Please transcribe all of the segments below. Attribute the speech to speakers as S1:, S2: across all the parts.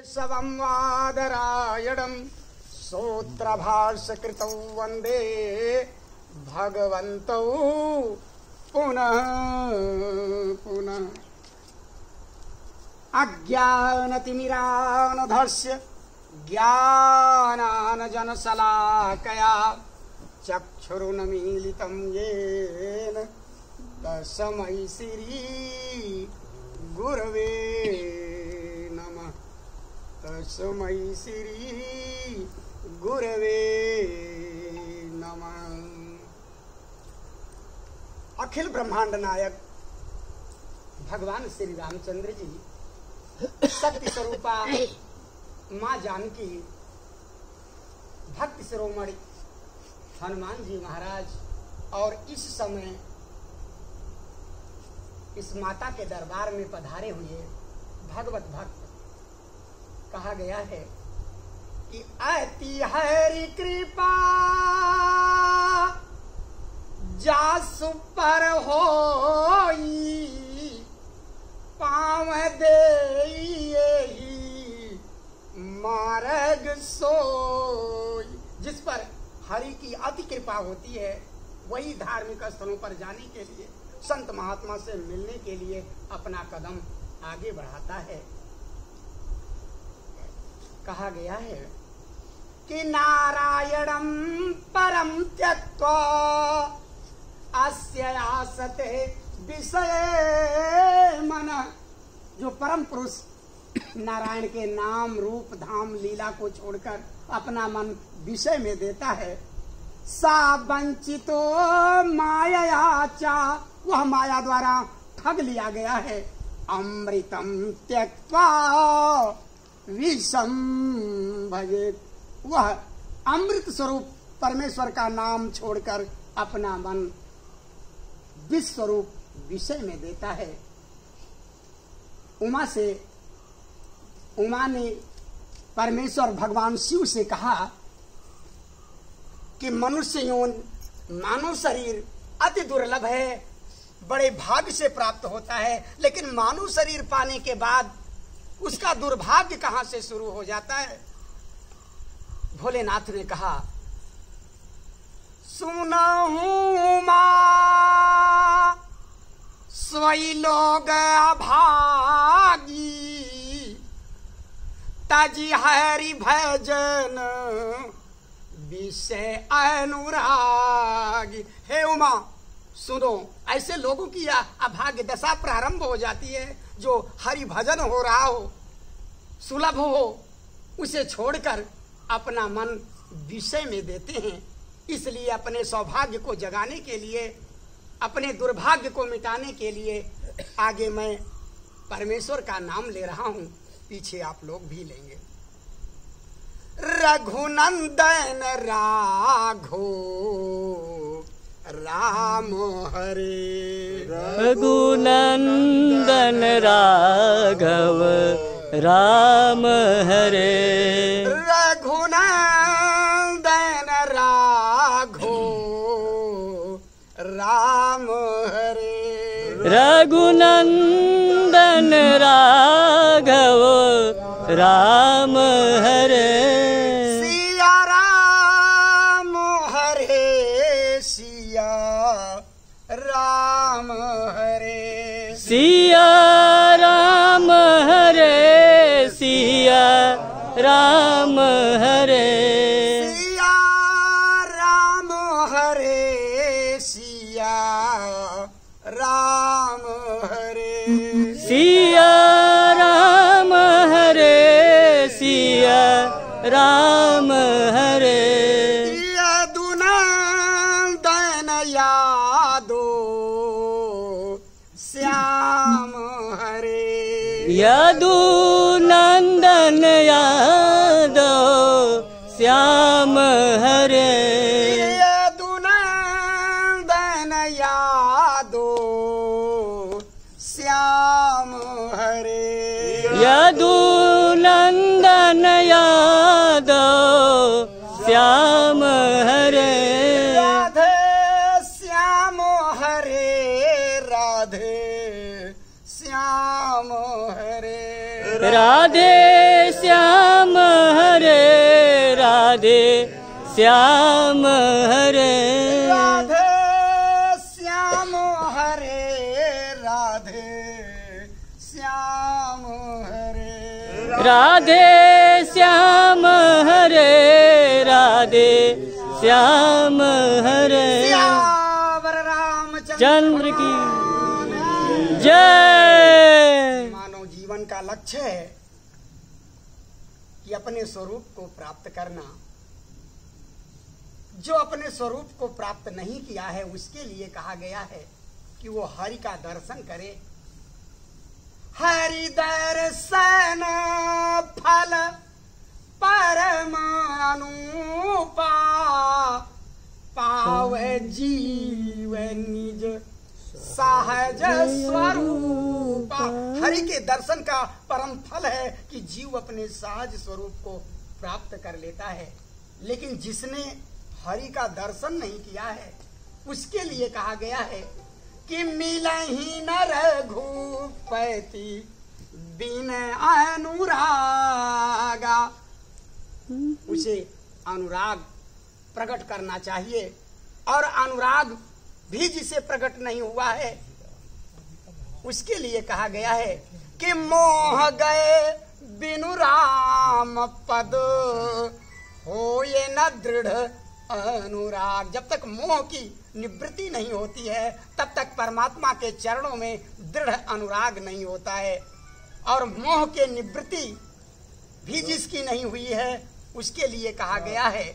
S1: शवं वादरायणं सूत्रभाष्यकृतौ वन्दे भगवन्तौ पुनः पुनः। अज्ञानतिमिरानधस्य ज्ञानानजनशलाकया चक्षुरुन्मीलितं येन तस्मै श्री गुरवे नमः। तस्मै श्री गुरवे नमः। अखिल ब्रह्मांड नायक भगवान श्री रामचंद्र जी, शक्ति स्वरूपा माँ जानकी, भक्ति शिरोमणि हनुमान जी महाराज और इस समय इस माता के दरबार में पधारे हुए भगवत भक्त। कहा गया है कि अति हरि कृपा जासु पर होई, पाँव देई मार्ग सोई। जिस पर हरि की अति कृपा होती है वही धार्मिक स्थलों पर जाने के लिए, संत महात्मा से मिलने के लिए अपना कदम आगे बढ़ाता है। कहा गया है कि नारायणं परम त्यक्त्वा अस्य आसते विषय मन। जो परम पुरुष नारायण के नाम रूप धाम लीला को छोड़कर अपना मन विषय में देता है, सा वंचितो माया चा, वह माया द्वारा ठग लिया गया है। अमृतम त्यक्त्वा विषम भजेत, वह अमृत स्वरूप परमेश्वर का नाम छोड़कर अपना मन विष स्वरूप विषय में देता है। उमा ने परमेश्वर भगवान शिव से कहा कि मनुष्य योन मानव शरीर अति दुर्लभ है, बड़े भाग्य से प्राप्त होता है, लेकिन मानव शरीर पाने के बाद उसका दुर्भाग्य कहां से शुरू हो जाता है। भोलेनाथ ने कहा, सुनहु मां सोई लोग अभागी, ताजी हरि भजन विषय अनुरागी। हे उमा सुनो, ऐसे लोगों की अभाग्य दशा प्रारंभ हो जाती है जो हरि भजन हो रहा हो, सुलभ हो, उसे छोड़कर अपना मन विषय में देते हैं। इसलिए अपने सौभाग्य को जगाने के लिए, अपने दुर्भाग्य को मिटाने के लिए आगे मैं परमेश्वर का नाम ले रहा हूं, पीछे आप लोग भी लेंगे। रघुनंदन राघो राम हरे,
S2: रघुनंदन राघव राम हरे,
S1: रघुनंदन राघो राम हरे,
S2: रघुनंदन राघव राम हरे,
S1: सिया राम हरे, सिया राम हरे,
S2: सिया राम हरे, सिया राम हरे,
S1: सिया राम हरे, सिया राम हरे,
S2: सिया राम हरे, सिया राम हरे,
S1: यदुनंदन यादो श्याम हरे,
S2: यदुनंदन यादव श्याम हरे,
S1: यदुनंदन यादो श्याम हरे,
S2: यदुनंदन यादव श्याम हरे,
S1: राधे श्याम हरे, राधे श्याम हरे,
S2: राधे श्याम राधे श्याम हरे
S1: राधे श्याम हरे राधे श्याम हरे
S2: राधे श्याम हरे राधे श्याम हरे
S1: सियावर रामचंद्र
S2: चंद्र की जय।
S1: मानव जीवन का लक्ष्य है कि अपने स्वरूप को प्राप्त करना। जो अपने स्वरूप को प्राप्त नहीं किया है उसके लिए कहा गया है कि वो हरि का दर्शन करे। हरि दर्शन फल परम अनुपा पावे जीव निज सहज स्वरूप। हरि के दर्शन का परम फल है कि जीव अपने सहज स्वरूप को प्राप्त कर लेता है। लेकिन जिसने हरि का दर्शन नहीं किया है उसके लिए कहा गया है कि मिलहि न रघुपति बिन अनुरागा। उसे अनुराग प्रकट करना चाहिए और अनुराग भी जिसे प्रकट नहीं हुआ है उसके लिए कहा गया है कि मोह गए बिनु राम पद हो ये न दृढ़ अनुराग। जब तक मोह की निवृत्ति नहीं होती है तब तक परमात्मा के चरणों में दृढ़ अनुराग नहीं होता है। और मोह के निवृत्ति भी जिसकी नहीं हुई है उसके लिए कहा गया है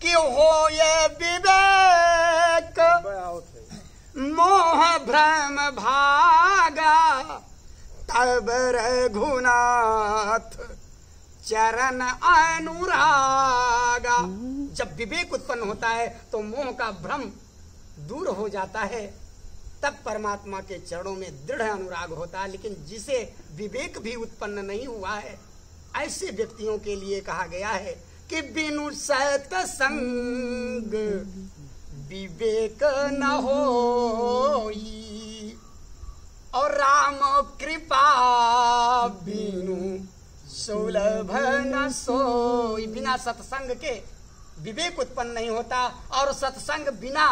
S1: कि हो ये विवेक मोह भ्रम भागा तब रघुनाथ चरण अनुरागा। जब विवेक उत्पन्न होता है तो मोह का भ्रम दूर हो जाता है, तब परमात्मा के चरणों में दृढ़ अनुराग होता है। लेकिन जिसे विवेक भी उत्पन्न नहीं हुआ है ऐसे व्यक्तियों के लिए कहा गया है कि बिनु सत संग विवेक न होई और राम कृपा बिनु सुलभ न सोई। बिना सत्संग के विवेक उत्पन्न नहीं होता और सत्संग बिना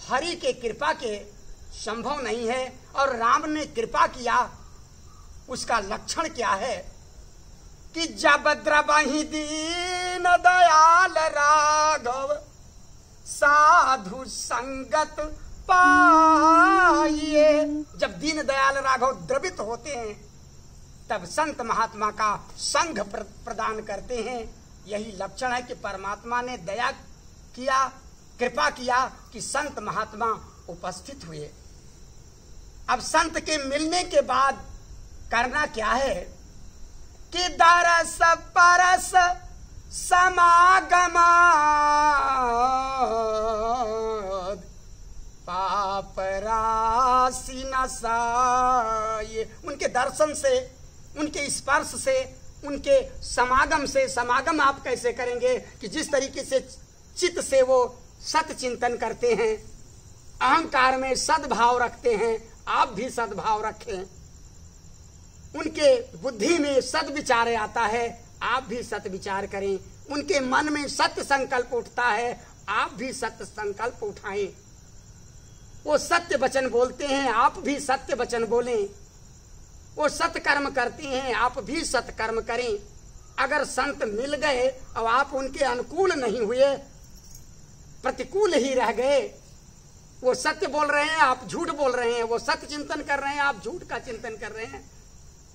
S1: हरि के कृपा के संभव नहीं है। और राम ने कृपा किया उसका लक्षण क्या है कि जब द्रवहि दीन दयाल राघव साधु संगत पाइए। जब दीन दयाल राघव द्रवित होते हैं तब संत महात्मा का संग प्रदान करते हैं। यही लक्षण है कि परमात्मा ने दया किया, कृपा किया कि संत महात्मा उपस्थित हुए। अब संत के मिलने के बाद करना क्या है कि दरस परस समागम पाप राशि नसाए। उनके दर्शन से, उनके स्पर्श से, उनके समागम से। समागम आप कैसे करेंगे कि जिस तरीके से चित्त से वो सत चिंतन करते हैं, अहंकार में सद्भाव रखते हैं, आप भी सद्भाव रखें। उनके बुद्धि में सद विचार आता है, आप भी सत विचार करें। उनके मन में सत्य संकल्प उठता है, आप भी सत्य संकल्प उठाएं। वो सत्य वचन बोलते हैं, आप भी सत्य वचन बोलें। वो सत्य कर्म करते हैं, आप भी सत्य कर्म करें। अगर संत मिल गए और आप उनके अनुकूल नहीं हुए, प्रतिकूल ही रह गए, वो सत्य बोल रहे हैं, आप झूठ बोल रहे हैं, वो सत्य चिंतन कर रहे हैं, आप झूठ का चिंतन कर रहे हैं,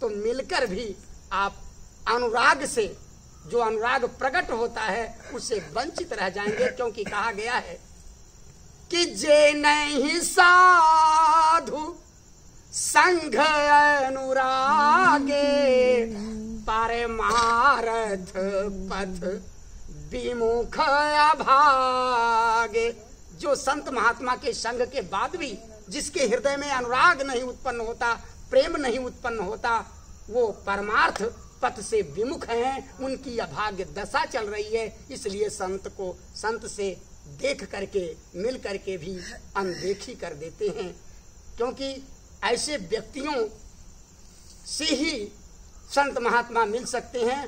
S1: तो मिलकर भी आप अनुराग से, जो अनुराग प्रकट होता है, उससे वंचित रह जाएंगे। क्योंकि कहा गया है कि जे नहीं साधु संघ अनुरागे परमार्थ पथ विमुख अभागे। जो संत महात्मा के संग के बाद भी जिसके हृदय में अनुराग नहीं उत्पन्न होता, प्रेम नहीं उत्पन्न होता, वो परमार्थ पथ से विमुख हैं, उनकी अभाग्य दशा चल रही है। इसलिए संत को संत से देख करके, मिल करके भी अनदेखी कर देते हैं। क्योंकि ऐसे व्यक्तियों से ही संत महात्मा मिल सकते हैं